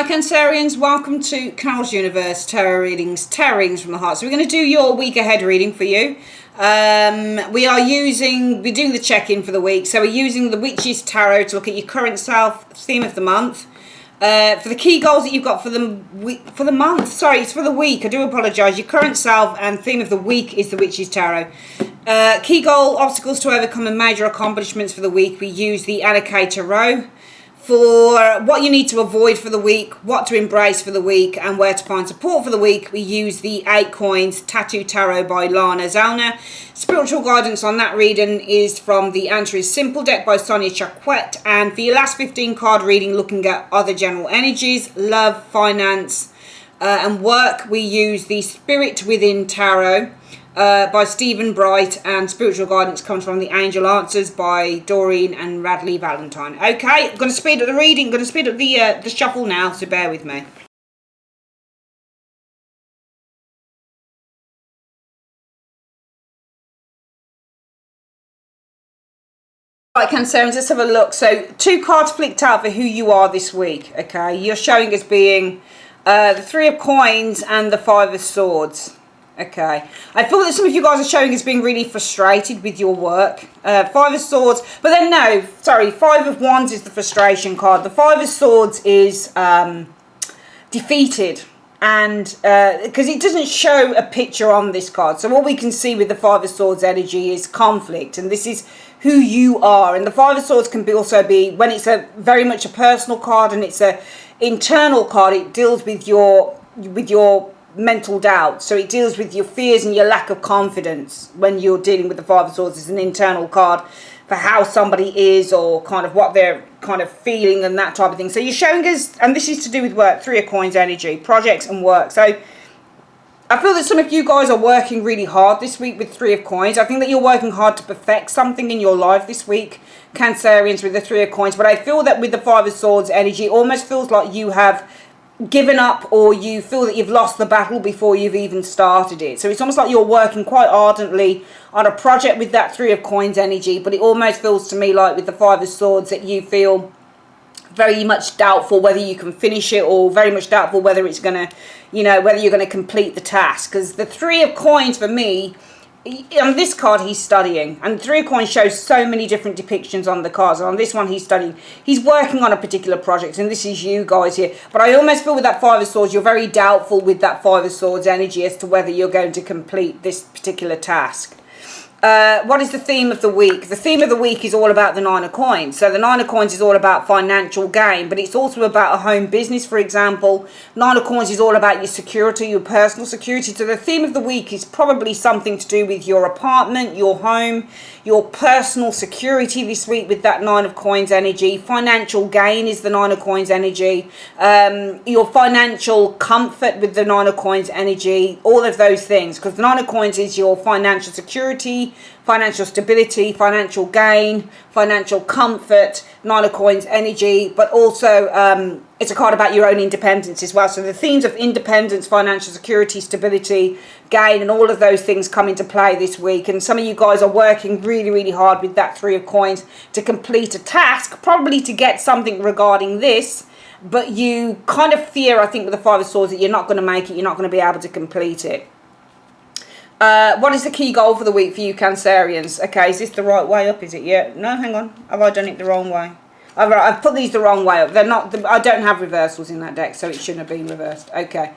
Hi Cancerians, welcome to Carol's Universe Tarot Readings from the Heart. So we're going to do your week ahead reading for you. We're doing the check-in for the week. So we're using the Witch's Tarot to look at your current self, theme of the month. For the key goals that you've got for the month. Sorry, it's for the week. I do apologise. Your current self and theme of the week is the Witch's Tarot. Key goal, obstacles to overcome and major accomplishments for the week. We use the Anarchy Tarot. For what you need to avoid for the week, what to embrace for the week, and where to find support for the week, we use the 8 Coins Tattoo Tarot by Lana Zellner. Spiritual guidance on that reading is from the Answer is Simple deck by Sonia Chaquette. And for your last 15 card reading, looking at other general energies, love, finance, and work, we use the Spirit Within Tarot by Stephen Bright, and spiritual guidance comes from the Angel Answers by Doreen and Radley Valentine. Okay, I'm going to speed up the reading, I'm going to speed up the shuffle now, so bear with me. Right, Cancerians, let's have a look. So 2 cards flicked out for who you are this week. Okay, you're showing as being the 3 of Coins and the 5 of Swords. Okay, I feel that some of you guys are showing as being really frustrated with your work. 5 of Swords, but then no, sorry, 5 of Wands is the frustration card. The 5 of Swords is defeated, and because it doesn't show a picture on this card. So what we can see with the 5 of Swords energy is conflict, and this is who you are. And the 5 of Swords can also be, when it's a very much a personal card and it's a internal card, it deals with your mental doubt. So it deals with your fears and your lack of confidence when you're dealing with the 5 of Swords. It's an internal card for how somebody is, or kind of what they're kind of feeling and that type of thing. So you're showing us, and this is to do with work, 3 of Coins energy, projects and work. So I feel that some of you guys are working really hard this week with 3 of Coins. I think that you're working hard to perfect something in your life this week, Cancerians, with the 3 of Coins. But I feel that with the 5 of Swords energy, it almost feels like you have given up, or you feel that you've lost the battle before you've even started it. So it's almost like you're working quite ardently on a project with that 3 of Coins energy, but it almost feels to me like with the 5 of Swords that you feel very much doubtful whether you can finish it, or very much doubtful whether it's going to, you know, whether you're going to complete the task. Because the 3 of Coins for me, on this card he's studying, and 3 of Coins shows so many different depictions on the cards, and on this one he's studying, he's working on a particular project, and this is you guys here. But I almost feel with that 5 of Swords you're very doubtful with that 5 of Swords energy as to whether you're going to complete this particular task. What is the theme of the week? The theme of the week is all about the 9 of Coins. So the 9 of Coins is all about financial gain, but it's also about a home business, for example. 9 of Coins is all about your security, your personal security. So the theme of the week is probably something to do with your apartment, your home, your personal security this week with that 9 of Coins energy. Financial gain is the 9 of Coins energy. Your financial comfort with the 9 of Coins energy. All of those things, because the 9 of Coins is your financial security, financial stability, financial gain, financial comfort, 9 of Coins energy, but also it's a card about your own independence as well. So the themes of independence, financial security, stability, gain, and all of those things come into play this week. And some of you guys are working really, really hard with that 3 of Coins to complete a task, probably to get something regarding this, but you kind of fear, I think, with the 5 of Swords that you're not going to make it, you're not going to be able to complete it. What is the key goal for the week for you, Cancerians? Okay, is this the right way up? Is it? Yeah. No, hang on. Have I done it the wrong way? I've put these the wrong way up. They're not. I don't have reversals in that deck, so it shouldn't have been reversed. Okay.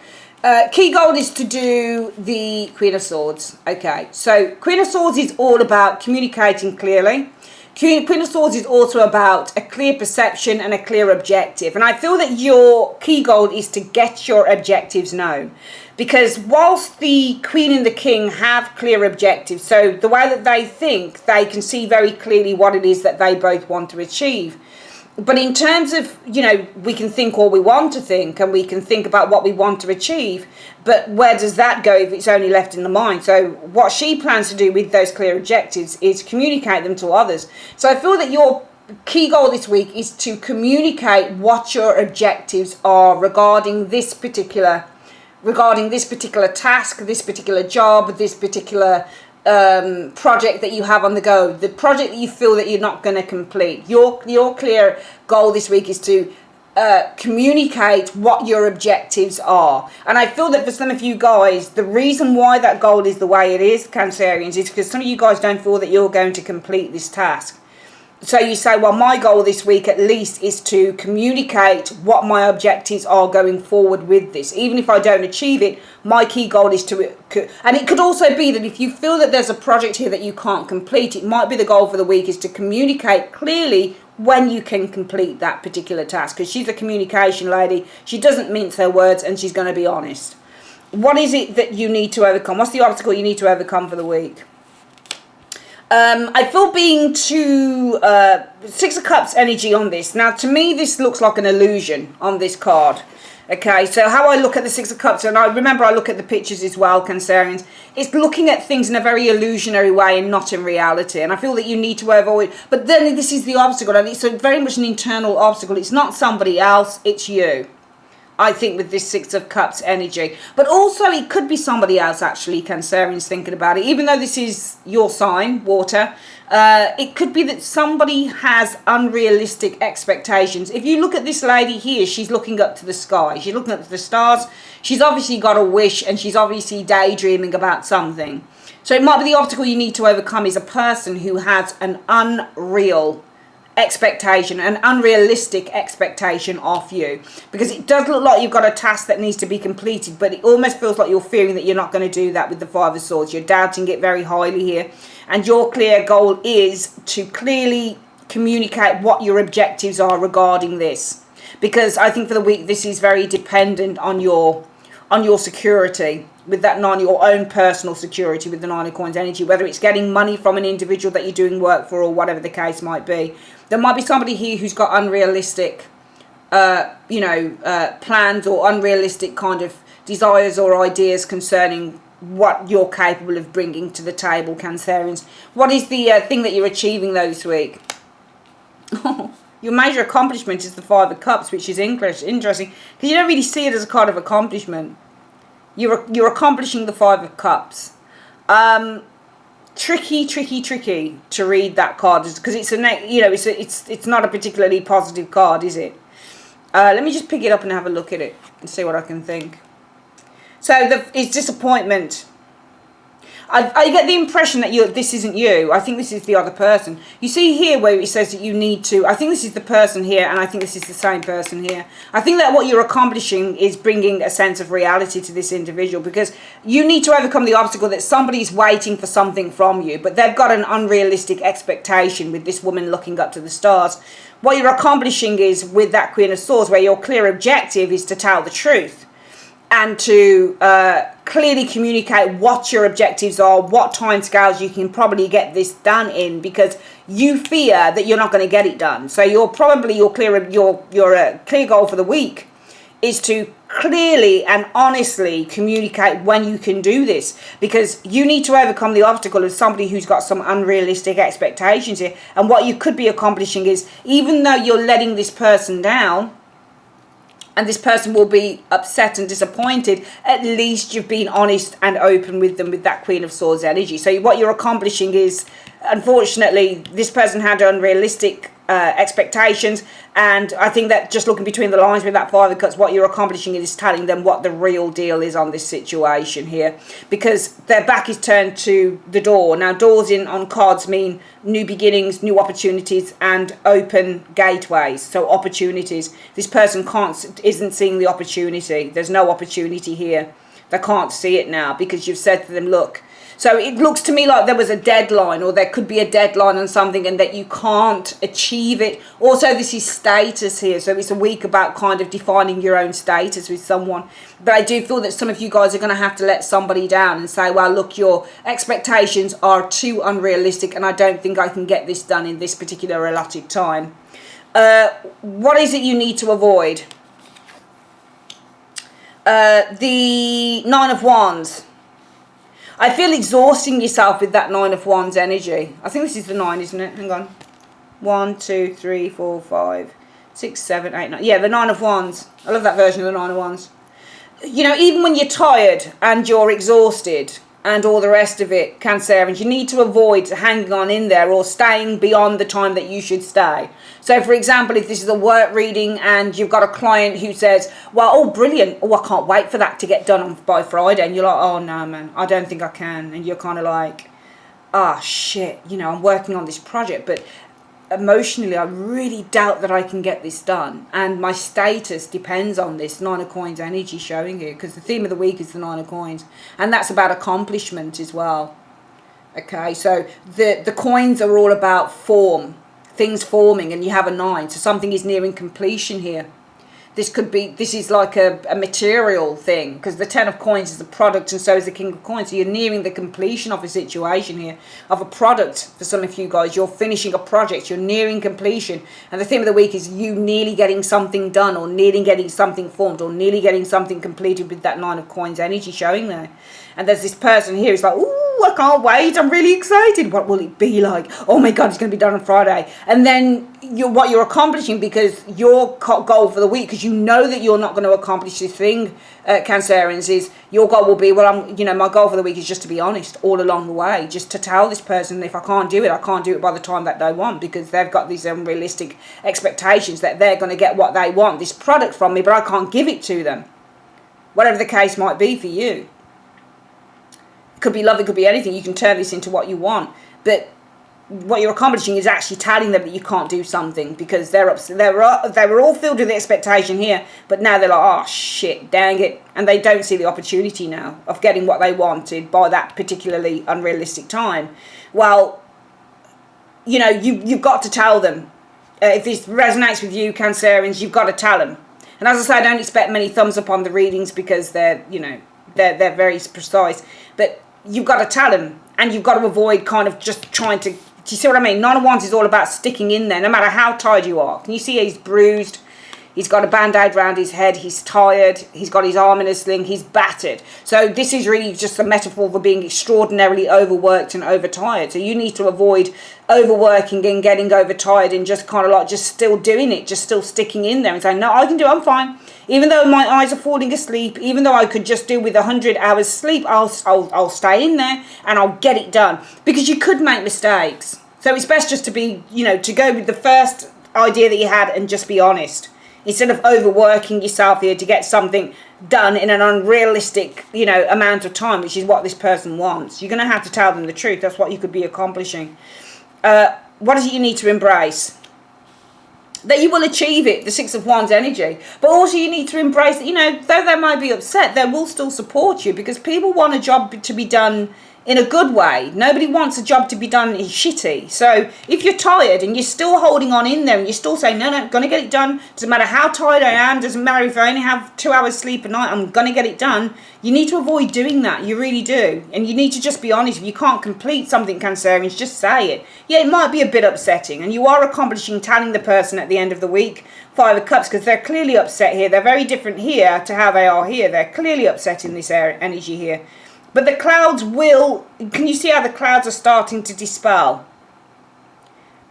Key goal is to do the Queen of Swords. Okay. So Queen of Swords is all about communicating clearly. Queen of Swords is also about a clear perception and a clear objective. And I feel that your key goal is to get your objectives known. Because whilst the Queen and the King have clear objectives, so the way that they think, they can see very clearly what it is that they both want to achieve. But in terms of, you know, we can think all we want to think, and we can think about what we want to achieve, but where does that go if it's only left in the mind? So what she plans to do with those clear objectives is communicate them to others. So I feel that your key goal this week is to communicate what your objectives are regarding this particular task, this particular job, this particular project that you have on the go, the project that you feel that you're not going to complete. Your clear goal this week is to communicate what your objectives are. And I feel that for some of you guys, the reason why that goal is the way it is, Cancerians, is because some of you guys don't feel that you're going to complete this task. So you say, well, my goal this week at least is to communicate what my objectives are going forward with this. Even if I don't achieve it, my key goal is to... And it could also be that if you feel that there's a project here that you can't complete, it might be the goal for the week is to communicate clearly when you can complete that particular task. Because she's a communication lady. She doesn't mince her words and she's going to be honest. What is it that you need to overcome? What's the obstacle you need to overcome for the week? I feel being too... Six of Cups energy on this. Now, to me, this looks like an illusion on this card. Okay, so how I look at the Six of Cups, and I remember I look at the pictures as well, Cancerians, it's looking at things in a very illusionary way and not in reality. And I feel that you need to avoid... But then this is the obstacle, and it's very much an internal obstacle. It's not somebody else, it's you. I think with this Six of Cups energy. But also it could be somebody else actually, Cancerians, thinking about it. Even though this is your sign, water, it could be that somebody has unrealistic expectations. If you look at this lady here, she's looking up to the sky. She's looking up to the stars. She's obviously got a wish and she's obviously daydreaming about something. So it might be the obstacle you need to overcome is a person who has an unreal expectation, an unrealistic expectation of you, because it does look like you've got a task that needs to be completed, but it almost feels like you're fearing that you're not going to do that with the Five of Swords. You're doubting it very highly here, and your clear goal is to clearly communicate what your objectives are regarding this, because I think for the week this is very dependent on your security with that nine, your own personal security with the Nine of Coins energy, whether it's getting money from an individual that you're doing work for or whatever the case might be. There might be somebody here who's got unrealistic, plans or unrealistic kind of desires or ideas concerning what you're capable of bringing to the table, Cancerians. What is the thing that you're achieving though this week? Your major accomplishment is the Five of Cups, which is interesting, because you don't really see it as a kind of accomplishment. You're accomplishing the Five of Cups. Tricky to read that card, because it's it's not a particularly positive card, is it? Let me just pick it up and have a look at it and see what I can think. So it's disappointment. I get the impression that this isn't you. I think this is the other person. You see here where it says that you need to... I think this is the person here, and I think this is the same person here. I think that what you're accomplishing is bringing a sense of reality to this individual, because you need to overcome the obstacle that somebody's waiting for something from you, but they've got an unrealistic expectation with this woman looking up to the stars. What you're accomplishing is with that Queen of Swords, where your clear objective is to tell the truth and to clearly communicate what your objectives are, what timescales you can probably get this done in, because you fear that you're not going to get it done. So your clear goal for the week is to clearly and honestly communicate when you can do this, because you need to overcome the obstacle of somebody who's got some unrealistic expectations here. And what you could be accomplishing is, even though you're letting this person down, and this person will be upset and disappointed, at least you've been honest and open with them with that Queen of Swords energy. So what you're accomplishing is, unfortunately, this person had unrealistic expectations, and I think that just looking between the lines with that Five of Cups, what you're accomplishing is telling them what the real deal is on this situation here, because their back is turned to the door. Now, doors on cards mean new beginnings, new opportunities, and open gateways. So opportunities. This person isn't seeing the opportunity. There's no opportunity here. They can't see it now because you've said to them, look. So it looks to me like there was a deadline, or there could be a deadline on something, and that you can't achieve it. Also, this is status here, so it's a week about kind of defining your own status with someone. But I do feel that some of you guys are going to have to let somebody down and say, well, look, your expectations are too unrealistic, and I don't think I can get this done in this particular allotted time. What is it you need to avoid? The Nine of Wands. I feel exhausting yourself with that Nine of Wands energy. I think this is the 9, isn't it? Hang on. 1, 2, 3, 4, 5, 6, 7, 8, 9. Yeah, the 9 of Wands. I love that version of the 9 of Wands. You know, even when you're tired and you're exhausted, and all the rest of it, Cancerians. You need to avoid hanging on in there or staying beyond the time that you should stay. So, for example, if this is a work reading and you've got a client who says, well, oh, brilliant, oh, I can't wait for that to get done by Friday. And you're like, oh, no, man, I don't think I can. And you're kind of like, ah, shit, you know, I'm working on this project, but emotionally, I really doubt that I can get this done. And my status depends on this Nine of Coins energy showing here, because the theme of the week is the Nine of Coins. And that's about accomplishment as well. Okay, so the coins are all about form, things forming, and you have a 9. So something is nearing completion here. This is like a material thing, because the 10 of coins is a product and so is the King of Coins. So you're nearing the completion of a situation here, of a product. For some of you guys, you're finishing a project, you're nearing completion. And the theme of the week is you nearly getting something done, or nearly getting something formed, or nearly getting something completed with that 9 of coins energy showing there. And there's this person here who's like, ooh, I can't wait, I'm really excited. What will it be like? Oh my God, it's going to be done on Friday. And then what you're accomplishing, because your goal for the week, because you know that you're not going to accomplish this thing, Cancerians, is your goal will be, well, my goal for the week is just to be honest all along the way, just to tell this person, if I can't do it, I can't do it by the time that they want, because they've got these unrealistic expectations that they're going to get what they want, this product from me, but I can't give it to them. Whatever the case might be for you. Could be love, it could be anything. You can turn this into what you want, but what you're accomplishing is actually telling them that you can't do something, because they were all filled with the expectation here, but now they're like, oh shit, dang it, and they don't see the opportunity now of getting what they wanted by that particularly unrealistic time. Well, you've got to tell them. If this resonates with you, Cancerians, you've got to tell them. And as I say, I don't expect many thumbs up on the readings, because they're very precise, but you've got to tell them, and you've got to avoid kind of just trying to, do you see what I mean? Nine of Wands is all about sticking in there, no matter how tired you are. Can you see he's bruised? He's got a band-aid around his head. He's tired. He's got his arm in a sling. He's battered. So this is really just a metaphor for being extraordinarily overworked and overtired. So you need to avoid overworking and getting overtired and just kind of like just still doing it, just still sticking in there and saying, no, I can do it. I'm fine. Even though my eyes are falling asleep, even though I could just do with 100 hours sleep, I'll stay in there and I'll get it done. Because you could make mistakes. So it's best just to be, to go with the first idea that you had and just be honest. Instead of overworking yourself here to get something done in an unrealistic, amount of time, which is what this person wants. You're going to have to tell them the truth. That's what you could be accomplishing. What is it you need to embrace? That you will achieve it, the Six of Wands energy. But also you need to embrace that, though they might be upset, they will still support you, because people want a job to be done in a good way. Nobody wants a job to be done shitty. So if you're tired and you're still holding on in there and you're still saying, no, I'm going to get it done, doesn't matter how tired I am, doesn't matter if I only have 2 hours sleep a night, I'm going to get it done. You need to avoid doing that. You really do. And you need to just be honest. If you can't complete something, Cancerians, just say it. Yeah, it might be a bit upsetting, and you are accomplishing telling the person at the end of the week, 5 of Cups, because they're clearly upset here. They're very different here to how they are here. They're clearly upset in this energy here. But the clouds can you see how the clouds are starting to dispel?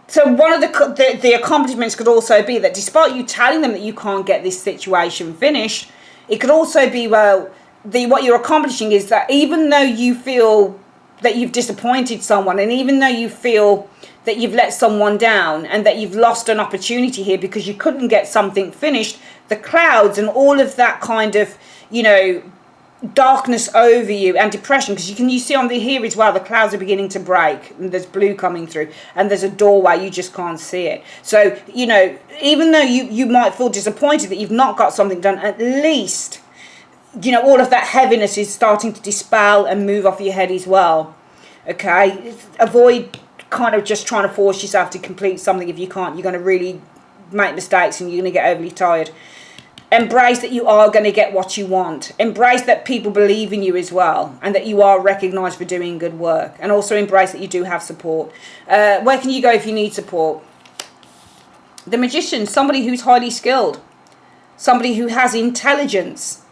So one of the accomplishments could also be that despite you telling them that you can't get this situation finished, it could also be, what you're accomplishing is that even though you feel that you've disappointed someone, and even though you feel that you've let someone down and that you've lost an opportunity here because you couldn't get something finished, the clouds and all of that kind of, darkness over you and depression, because you see on the here as well, the clouds are beginning to break and there's blue coming through and there's a doorway, you just can't see it. So even though you might feel disappointed that you've not got something done, at least all of that heaviness is starting to dispel and move off your head as well. Okay, avoid kind of just trying to force yourself to complete something. If you can't, you're going to really make mistakes and you're going to get overly tired. Embrace that you are going to get what you want. Embrace that people believe in you as well, and that you are recognised for doing good work. And also embrace that you do have support. Where can you go if you need support? The Magician, somebody who's highly skilled. Somebody who has intelligence.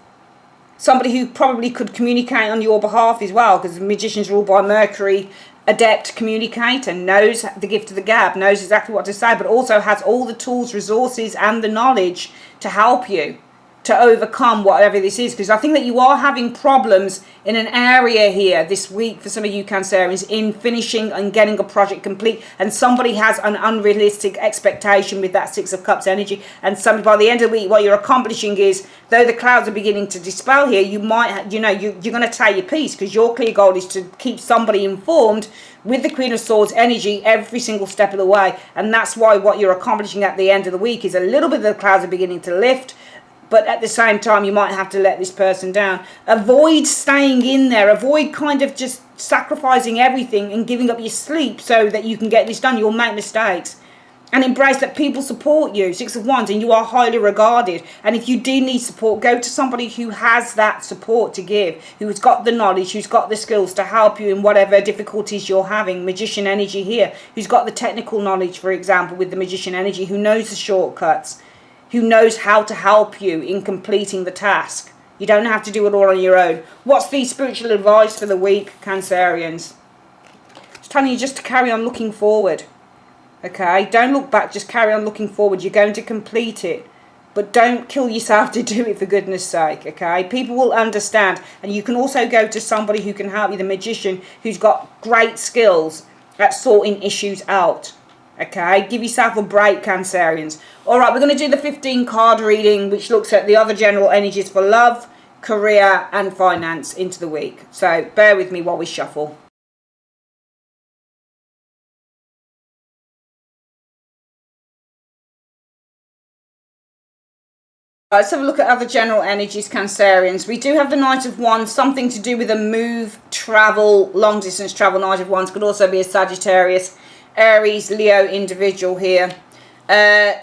Somebody who probably could communicate on your behalf as well, because the Magician's ruled by Mercury. Adept communicator, knows the gift of the gab, knows exactly what to say, but also has all the tools, resources and the knowledge to help you. to overcome whatever this is, because I think that you are having problems in an area here this week for some of you Cancerians in finishing and getting a project complete, and somebody has an unrealistic expectation with that Six of Cups energy, and somebody by the end of the week what you're accomplishing is, though the clouds are beginning to dispel here, you might, you're going to take your piece, because your clear goal is to keep somebody informed with the Queen of Swords energy every single step of the way, and that's why what you're accomplishing at the end of the week is a little bit of the clouds are beginning to lift. But at the same time, you might have to let this person down. Avoid staying in there. Avoid kind of just sacrificing everything and giving up your sleep so that you can get this done. You'll make mistakes. And embrace that people support you. Six of Wands, and you are highly regarded. And if you do need support, go to somebody who has that support to give, who's got the knowledge, who's got the skills to help you in whatever difficulties you're having. Magician energy here, who's got the technical knowledge, for example, with the Magician energy, who knows the shortcuts, who knows how to help you in completing the task. You don't have to do it all on your own. What's the spiritual advice for the week, Cancerians? It's telling you just to carry on looking forward. Okay? Don't look back, just carry on looking forward. You're going to complete it. But don't kill yourself to do it, for goodness sake. Okay? People will understand. And you can also go to somebody who can help you, the Magician, who's got great skills at sorting issues out. Okay, give yourself a break, Cancerians. All right, we're going to do the 15 card reading, which looks at the other general energies for love, career, and finance into the week. So bear with me while we shuffle. Let's have a look at other general energies, Cancerians. We do have the Knight of Wands, something to do with a move, travel, long distance travel. Knight of Wands could also be a Sagittarius, Aries, Leo individual here.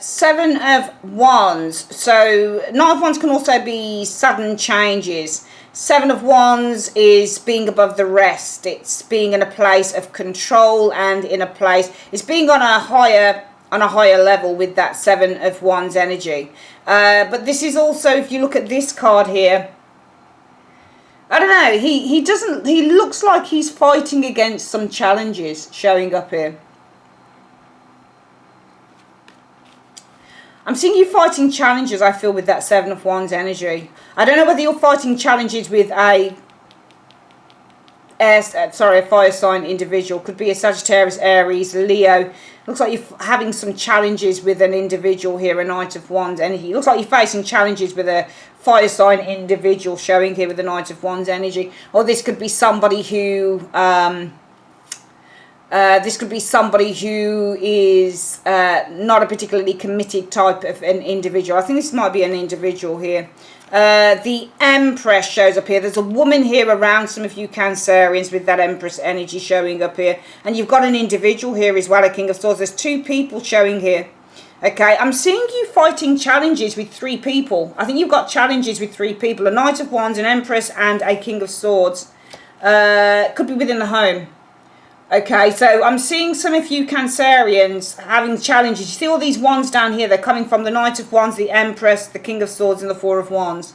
Seven of Wands. So Knight of Wands can also be sudden changes. Seven of Wands is being above the rest. It's being in a place of control and in a place. It's being on a higher level with that Seven of Wands energy. But this is also, if you look at this card here, I don't know, he looks like he's fighting against some challenges showing up here. I'm seeing you fighting challenges, I feel, with that Seven of Wands energy. I don't know whether you're fighting challenges with a fire sign individual. Could be a Sagittarius, Aries, Leo. Looks like you're having some challenges with an individual here, a Knight of Wands energy. Looks like you're facing challenges with a fire sign individual showing here with the Knight of Wands energy. Or this could be somebody who... this could be somebody who is not a particularly committed type of an individual. I think this might be an individual here. The Empress shows up here. There's a woman here around some of you Cancerians with that Empress energy showing up here. And you've got an individual here as well, a King of Swords. There's two people showing here. Okay, I'm seeing you fighting challenges with three people. I think you've got challenges with three people. A Knight of Wands, an Empress, and a King of Swords. Could be within the home. Okay, so I'm seeing some of you Cancerians having challenges. You see all these wands down here? They're coming from the Knight of Wands, the Empress, the King of Swords, and the Four of Wands.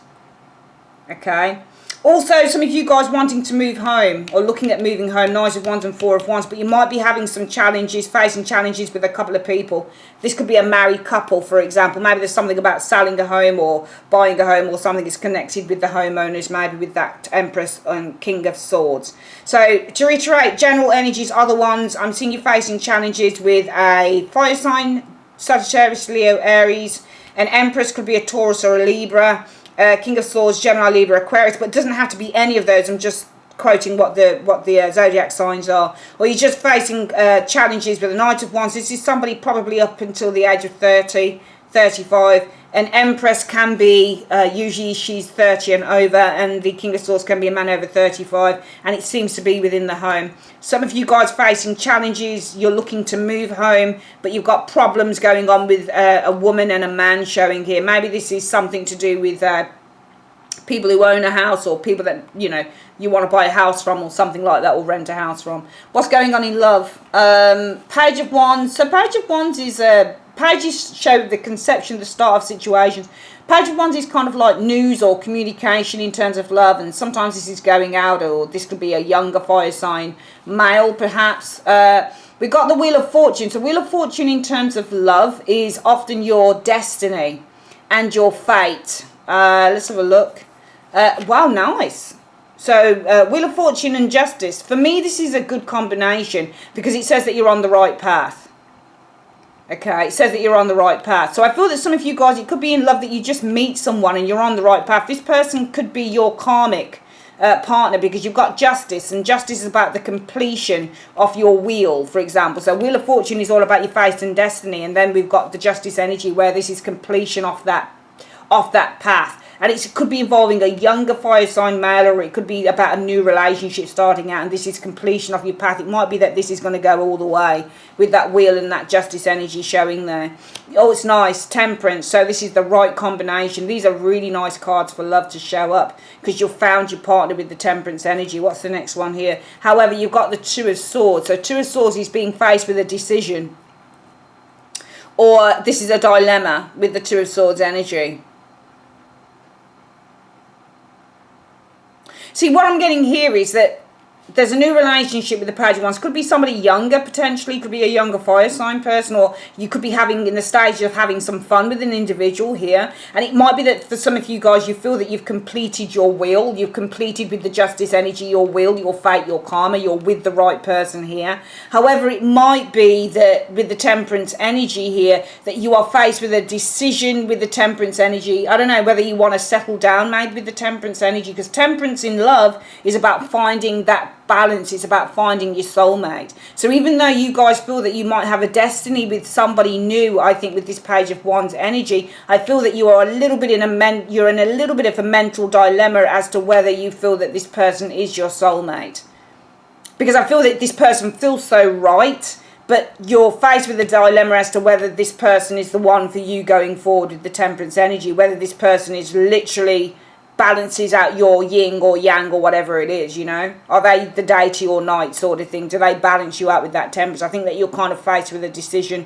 Okay. Also, some of you guys wanting to move home or looking at moving home, Knight of Wands and Four of Wands, but you might be having some challenges, facing challenges with a couple of people. This could be a married couple, for example. Maybe there's something about selling a home or buying a home or something that's connected with the homeowners, maybe with that Empress and King of Swords. So, to reiterate, general energies are the ones. I'm seeing you facing challenges with a fire sign, Sagittarius, Leo, Aries. An Empress could be a Taurus or a Libra. King of Swords, Gemini, Libra, Aquarius, but it doesn't have to be any of those. I'm just quoting what the zodiac signs are. Or you're just facing challenges with a Knight of Wands. This is somebody probably up until the age of 30, 35. An Empress can be, usually she's 30 and over, and the King of Swords can be a man over 35, and it seems to be within the home. Some of you guys facing challenges, you're looking to move home, but you've got problems going on with a woman and a man showing here. Maybe this is something to do with people who own a house, or people that, you know, you want to buy a house from or something like that, or rent a house from. What's going on in love? Page of Wands. So Page of Wands is pages show the conception, the start of situations. Page of Wands is kind of like news or communication in terms of love, and sometimes this is going out, or this could be a younger fire sign male perhaps. We've got the Wheel of Fortune. So Wheel of Fortune in terms of love is often your destiny and your fate. Let's have a look. Wow, nice. So, Wheel of Fortune and Justice. For me, this is a good combination because it says that you're on the right path. Okay, it says that you're on the right path. So I feel that some of you guys, it could be in love that you just meet someone and you're on the right path. This person could be your karmic partner because you've got Justice, and Justice is about the completion of your wheel, for example. So Wheel of Fortune is all about your fate and destiny, and then we've got the Justice energy where this is completion of that path. And it could be involving a younger fire sign male, or it could be about a new relationship starting out, and this is completion of your path. It might be that this is going to go all the way with that wheel and that Justice energy showing there. Oh, it's nice. Temperance. So this is the right combination. These are really nice cards for love to show up because you've found your partner with the Temperance energy. What's the next one here? However, you've got the Two of Swords. So Two of Swords is being faced with a decision, or this is a dilemma with the Two of Swords energy. See, what I'm getting here is that there's a new relationship with the Page of Wands. Could be somebody younger, potentially. Could be a younger fire sign person, or you could be having in the stage of having some fun with an individual here. And it might be that for some of you guys, you feel that you've completed your wheel. You've completed with the Justice energy your wheel, your fate, your karma. You're with the right person here. However, it might be that with the Temperance energy here, that you are faced with a decision with the Temperance energy. I don't know whether you want to settle down maybe with the Temperance energy, because Temperance in love is about finding that balance. It's about finding your soulmate. So even though you guys feel that you might have a destiny with somebody new, I think with this Page of Wands energy, I feel that you are a little bit you're in a little bit of a mental dilemma as to whether you feel that this person is your soulmate. Because I feel that this person feels so right, but you're faced with a dilemma as to whether this person is the one for you going forward with the Temperance energy, whether this person is literally balances out your yin or yang or whatever it is, you know. Are they the day to your night sort of thing? Do they balance you out with that Temperance? I think that you're kind of faced with a decision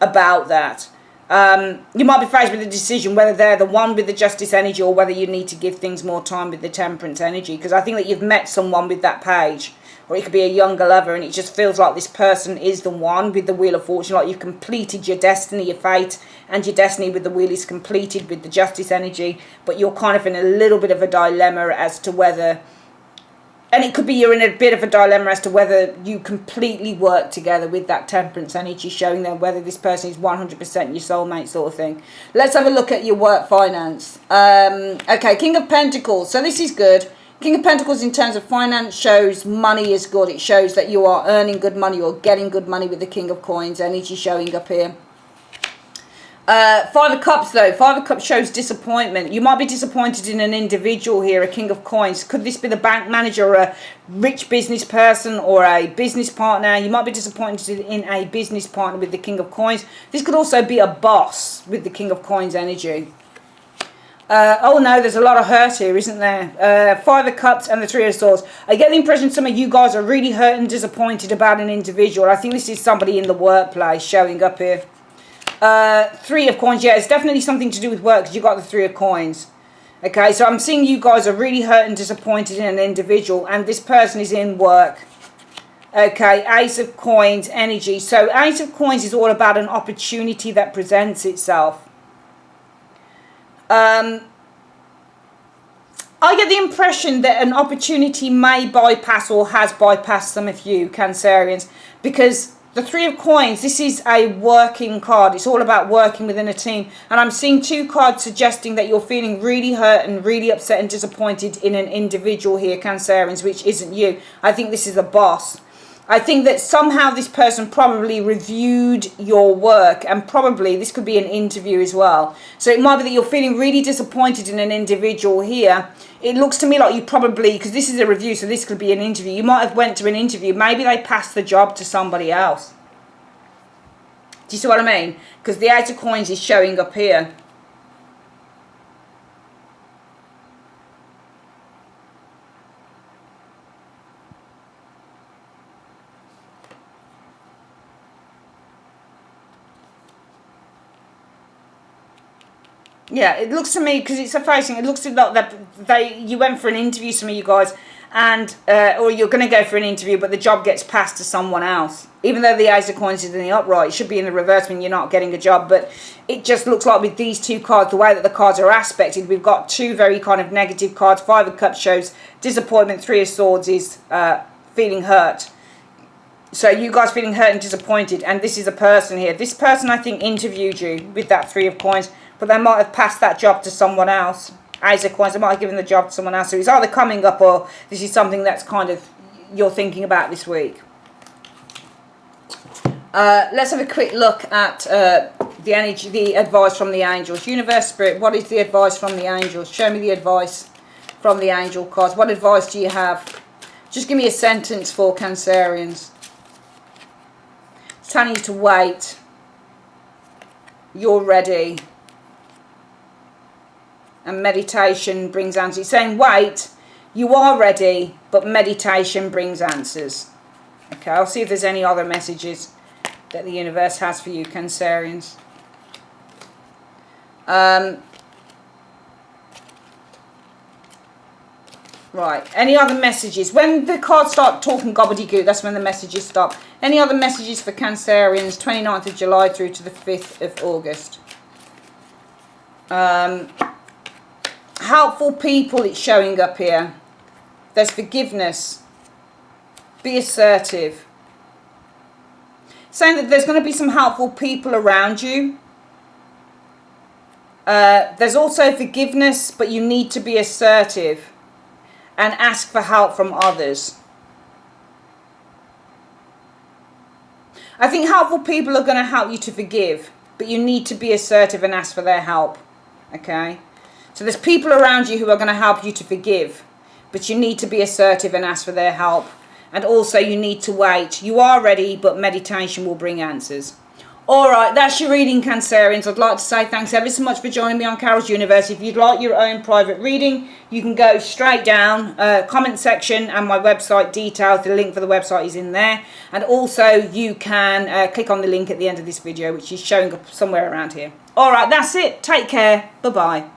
about that. You might be faced with a decision whether they're the one with the Justice energy or whether you need to give things more time with the Temperance energy, because I think that you've met someone with that page, or it could be a younger lover, and it just feels like this person is the one with the Wheel of Fortune, like you've completed your destiny, your fate, and your destiny with the wheel is completed with the Justice energy, but you're kind of in a little bit of a dilemma as to whether, and it could be you're in a bit of a dilemma as to whether you completely work together with that Temperance energy, showing them whether this person is 100% your soulmate sort of thing. Let's have a look at your work finance. Okay, King of Pentacles. So this is good. King of Pentacles in terms of finance shows money is good. It shows that you are earning good money or getting good money with the King of Coins energy showing up here. Five of Cups though. Five of Cups shows disappointment. You might be disappointed in an individual here, a King of Coins. Could this be the bank manager or a rich business person or a business partner? You might be disappointed in a business partner with the King of Coins. This could also be a boss with the King of Coins energy. Oh no, there's a lot of hurt here, isn't there? Five of Cups and the Three of Swords. I get the impression some of you guys are really hurt and disappointed about an individual. I think this is somebody in the workplace showing up here. Three of Coins. Yeah, it's definitely something to do with work because you've got the Three of Coins. Okay, so I'm seeing you guys are really hurt and disappointed in an individual, and this person is in work. Okay, Ace of Coins energy. So Ace of Coins is all about an opportunity that presents itself. I get the impression that an opportunity may bypass or has bypassed some of you, Cancerians, because the Three of Coins, this is a working card. It's all about working within a team. And I'm seeing two cards suggesting that you're feeling really hurt and really upset and disappointed in an individual here, Cancerians, which isn't you. I think this is a boss. I think that somehow this person probably reviewed your work, and probably this could be an interview as well. So it might be that you're feeling really disappointed in an individual here. It looks to me like you probably, because this is a review, so this could be an interview. You might have went to an interview. Maybe they passed the job to somebody else. Do you see what I mean? Because the Eight of Coins is showing up here. Yeah, it looks to me, because it's a facing, it looks like that you went for an interview, some of you guys, and or you're going to go for an interview, but the job gets passed to someone else. Even though the Ace of Coins is in the upright, it should be in the reverse when you're not getting a job. But it just looks like with these two cards, the way that the cards are aspected, we've got two very kind of negative cards. Five of Cups shows disappointment. Three of Swords is feeling hurt. So you guys feeling hurt and disappointed. And this is a person here. This person, I think, interviewed you with that Three of Coins, but they might have passed that job to someone else. Ace of Coins, they might have given the job to someone else. So it's either coming up or this is something that's kind of you're thinking about this week. Let's have a quick look at the energy, the advice from the angels. Universe, Spirit, what is the advice from the angels? Show me the advice from the angel cards. What advice do you have? Just give me a sentence for Cancerians. It's telling you to wait. You're ready. And meditation brings answers. It's saying wait, you are ready, but meditation brings answers. Okay, I'll see if there's any other messages that the universe has for you, Cancerians. Right, any other messages? When the cards start talking gobbledygook, that's when the messages stop. Any other messages for Cancerians, 29th of July through to the 5th of August? Helpful people, it's showing up here. There's forgiveness. Be assertive. Saying that there's going to be some helpful people around you. There's also forgiveness, but you need to be assertive and ask for help from others. I think helpful people are going to help you to forgive, but you need to be assertive and ask for their help. Okay? So there's people around you who are going to help you to forgive, but you need to be assertive and ask for their help. And also you need to wait. You are ready, but meditation will bring answers. Alright, that's your reading, Cancerians. I'd like to say thanks ever so much for joining me on Carol's Universe. If you'd like your own private reading, you can go straight down, comment section and my website details. The link for the website is in there. And also you can click on the link at the end of this video, which is showing up somewhere around here. Alright, that's it. Take care. Bye-bye.